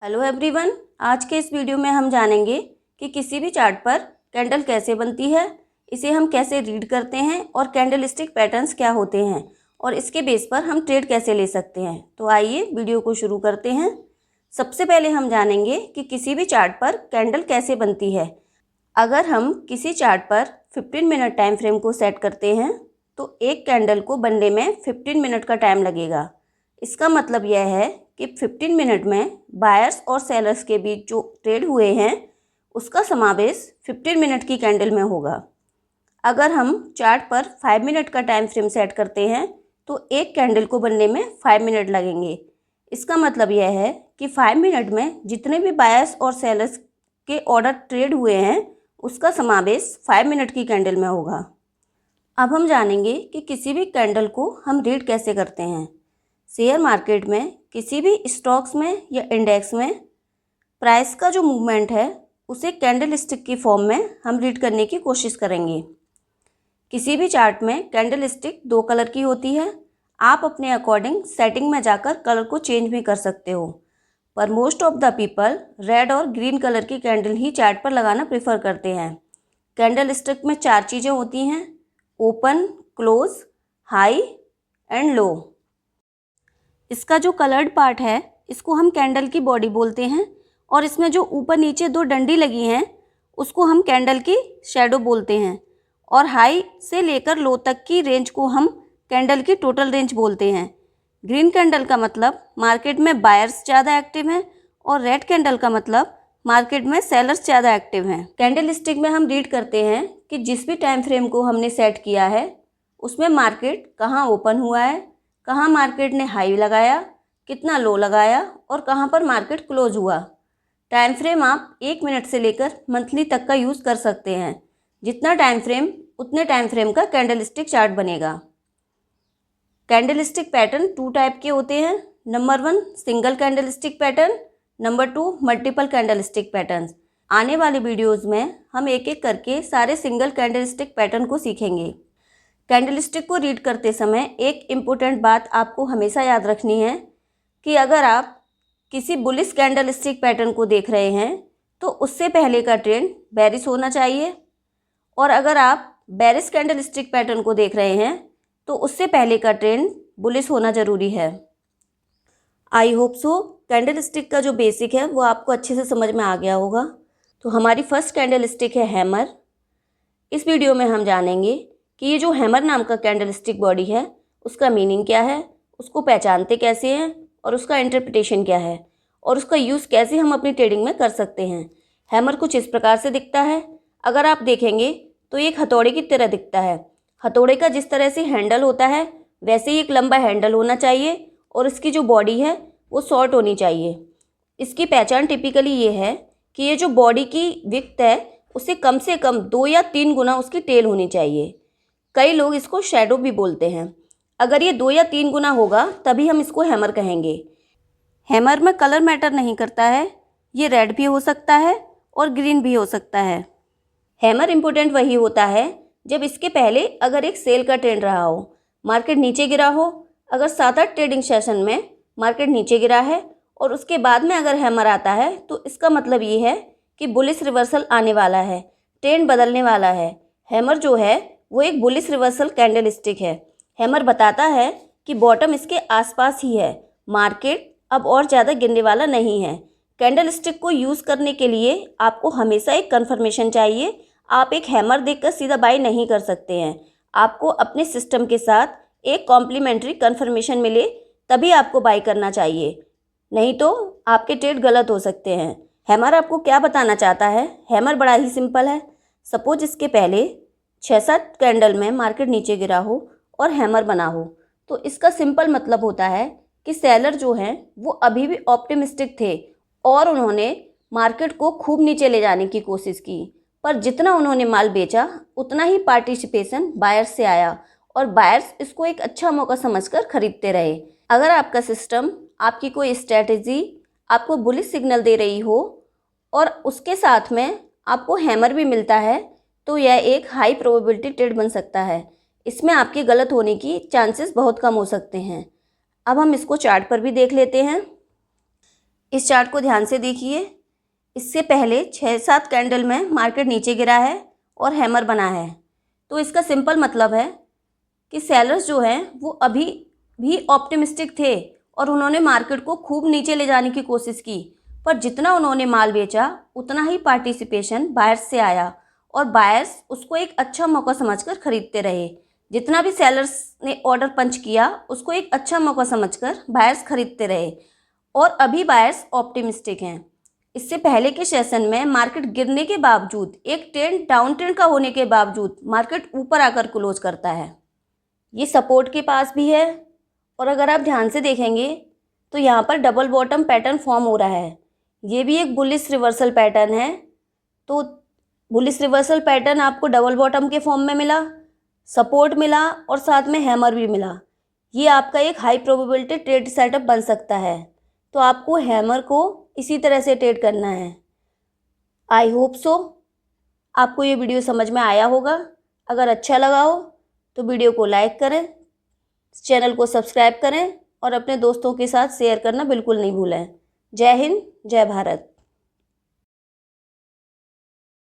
Hello everyone, आज के इस वीडियो में हम जानेंगे कि किसी भी चार्ट पर कैंडल कैसे बनती है, इसे हम कैसे रीड करते हैं और कैंडल स्टिक पैटर्न्स क्या होते हैं और इसके बेस पर हम ट्रेड कैसे ले सकते हैं। तो आइए वीडियो को शुरू करते हैं। सबसे पहले हम जानेंगे कि किसी भी चार्ट पर कैंडल कैसे बनती है। अगर हम किसी चार्ट पर 15 मिनट टाइम फ्रेम को सेट करते हैं तो एक कैंडल को बनने में 15 मिनट का टाइम लगेगा। इसका मतलब यह है कि 15 मिनट में बायर्स और सेलर्स के बीच जो ट्रेड हुए हैं उसका समावेश 15 मिनट की कैंडल में होगा। अगर हम चार्ट पर 5 मिनट का टाइम फ्रेम सेट करते हैं तो एक कैंडल को बनने में 5 मिनट लगेंगे। इसका मतलब यह है कि 5 मिनट में जितने भी बायर्स और सेलर्स के ऑर्डर ट्रेड हुए हैं उसका समावेश 5 मिनट की कैंडल में होगा। अब हम जानेंगे कि किसी भी कैंडल को हम रीड कैसे करते हैं। शेयर मार्केट में किसी भी स्टॉक्स में या इंडेक्स में प्राइस का जो मूवमेंट है उसे कैंडल स्टिक की फॉर्म में हम रीड करने की कोशिश करेंगे। किसी भी चार्ट में कैंडल स्टिक 2 कलर की होती है। आप अपने अकॉर्डिंग सेटिंग में जाकर कलर को चेंज भी कर सकते हो, पर most of the people red और ग्रीन कलर की कैंडल ही चार्ट पर लगाना प्रेफर करते हैं। कैंडल स्टिक में 4 चीज़ें होती हैं: open, close, high and low. इसका जो कलर्ड पार्ट है इसको हम कैंडल की बॉडी बोलते हैं और इसमें जो ऊपर नीचे 2 डंडी लगी हैं उसको हम कैंडल की शैडो बोलते हैं और हाई से लेकर लो तक की रेंज को हम कैंडल की टोटल रेंज बोलते हैं। ग्रीन कैंडल का मतलब मार्केट में बायर्स ज़्यादा एक्टिव हैं और रेड कैंडल का मतलब मार्केट में सेलर्स ज़्यादा एक्टिव हैं। कैंडल स्टिक में हम रीड करते हैं कि जिस भी टाइम फ्रेम को हमने सेट किया है उसमें मार्केट कहाँ ओपन हुआ है, कहाँ मार्केट ने हाई लगाया, कितना लो लगाया और कहाँ पर मार्केट क्लोज हुआ। टाइम फ्रेम आप 1 मिनट से लेकर मंथली तक का यूज़ कर सकते हैं। जितना टाइम फ्रेम उतने टाइम फ्रेम का कैंडल स्टिक चार्ट बनेगा। कैंडल स्टिक पैटर्न 2 टाइप के होते हैं। Number 1 single candle stick pattern, number 2 multiple candle stick pattern. आने वाले वीडियोज़ में हम एक एक करके सारे सिंगल कैंडल स्टिक पैटर्न को सीखेंगे। कैंडल स्टिक को रीड करते समय एक इम्पोर्टेंट बात आपको हमेशा याद रखनी है कि अगर आप किसी बुलिश कैंडल स्टिक पैटर्न को देख रहे हैं तो उससे पहले का ट्रेंड बेरिश होना चाहिए और अगर आप बेरिश कैंडल स्टिक पैटर्न को देख रहे हैं तो उससे पहले का ट्रेंड बुलिश होना ज़रूरी है। I hope so candle stick का जो बेसिक है वो आपको अच्छे से समझ में आ गया होगा। तो हमारी फर्स्ट कैंडल स्टिक है हैमर। इस वीडियो में हम जानेंगे कि ये जो हैमर नाम का कैंडल स्टिक बॉडी है उसका मीनिंग क्या है, उसको पहचानते कैसे हैं और उसका इंटरप्रिटेशन क्या है और उसका यूज़ कैसे हम अपनी ट्रेडिंग में कर सकते हैं। हैमर कुछ इस प्रकार से दिखता है। अगर आप देखेंगे तो एक हथौड़े की तरह दिखता है। हथौड़े का जिस तरह से हैंडल होता है वैसे ही एक लंबा हैंडल होना चाहिए और इसकी जो बॉडी है वो शॉर्ट होनी चाहिए। इसकी पहचान टिपिकली ये है कि ये जो बॉडी की विड्थ है उससे कम 2 या 3 गुना उसकी टेल होनी चाहिए। कई लोग इसको शैडो भी बोलते हैं। अगर ये 2 या 3 गुना होगा तभी हम इसको हैमर कहेंगे। हैमर में कलर मैटर नहीं करता है, ये रेड भी हो सकता है और ग्रीन भी हो सकता है। हैमर इम्पोर्टेंट वही होता है जब इसके पहले अगर एक सेल का ट्रेंड रहा हो, मार्केट नीचे गिरा हो। अगर 7-8 ट्रेडिंग सेशन में मार्केट नीचे गिरा है और उसके बाद में अगर हैमर आता है तो इसका मतलब ये है कि बुलिश रिवर्सल आने वाला है, ट्रेंड बदलने वाला है। हैमर जो है वो एक बुलिश रिवर्सल कैंडल स्टिक है। हैमर बताता है कि बॉटम इसके आसपास ही है, मार्केट अब और ज़्यादा गिरने वाला नहीं है। कैंडल स्टिक को यूज़ करने के लिए आपको हमेशा एक कन्फर्मेशन चाहिए। आप एक हैमर देखकर सीधा बाई नहीं कर सकते हैं। आपको अपने सिस्टम के साथ एक कॉम्प्लीमेंट्री कन्फर्मेशन मिले तभी आपको बाई करना चाहिए, नहीं तो आपके ट्रेड गलत हो सकते हैं। हैमर आपको क्या बताना चाहता है? हैमर बड़ा ही सिंपल है। सपोज इसके पहले 6-7 कैंडल में मार्केट नीचे गिरा हो और हैमर बना हो तो इसका सिंपल मतलब होता है कि सेलर जो हैं वो अभी भी ऑप्टिमिस्टिक थे और उन्होंने मार्केट को खूब नीचे ले जाने की कोशिश की, पर जितना उन्होंने माल बेचा उतना ही पार्टिसिपेशन बायर्स से आया और बायर्स इसको एक अच्छा मौका समझकर खरीदते रहे। अगर आपका सिस्टम, आपकी कोई स्ट्रैटेजी आपको बुलिश सिग्नल दे रही हो और उसके साथ में आपको हैमर भी मिलता है तो यह एक हाई प्रोबेबिलिटी ट्रेड बन सकता है। इसमें आपके गलत होने की चांसेस बहुत कम हो सकते हैं। अब हम इसको चार्ट पर भी देख लेते हैं। इस चार्ट को ध्यान से देखिए। इससे पहले 6-7 कैंडल में मार्केट नीचे गिरा है और हैमर बना है। तो इसका सिंपल मतलब है कि सेलर्स जो हैं वो अभी भी ऑप्टिमिस्टिक थे और उन्होंने मार्केट को खूब नीचे ले जाने की कोशिश की, पर जितना उन्होंने माल बेचा उतना ही पार्टिसिपेशन बायर्स से आया और बायर्स उसको एक अच्छा मौका समझकर खरीदते रहे। जितना भी सेलर्स ने ऑर्डर पंच किया उसको एक अच्छा मौका समझकर बायर्स खरीदते रहे और अभी बायर्स ऑप्टिमिस्टिक हैं। इससे पहले के सेशन में मार्केट गिरने के बावजूद, एक ट्रेंड डाउन ट्रेंड का होने के बावजूद मार्केट ऊपर आकर क्लोज करता है। ये सपोर्ट के पास भी है और अगर आप ध्यान से देखेंगे तो यहाँ पर डबल बॉटम पैटर्न फॉर्म हो रहा है। ये भी एक बुलिश रिवर्सल पैटर्न है। तो बुलिश रिवर्सल पैटर्न आपको डबल बॉटम के फॉर्म में मिला, सपोर्ट मिला और साथ में हैमर भी मिला। ये आपका एक हाई प्रोबेबिलिटी ट्रेड सेटअप बन सकता है। तो आपको हैमर को इसी तरह से ट्रेड करना है। आई होप सो आपको ये वीडियो समझ में आया होगा। अगर अच्छा लगा हो तो वीडियो को लाइक करें, चैनल को सब्सक्राइब करें और अपने दोस्तों के साथ शेयर करना बिल्कुल नहीं भूलें। जय हिंद, जय भारत।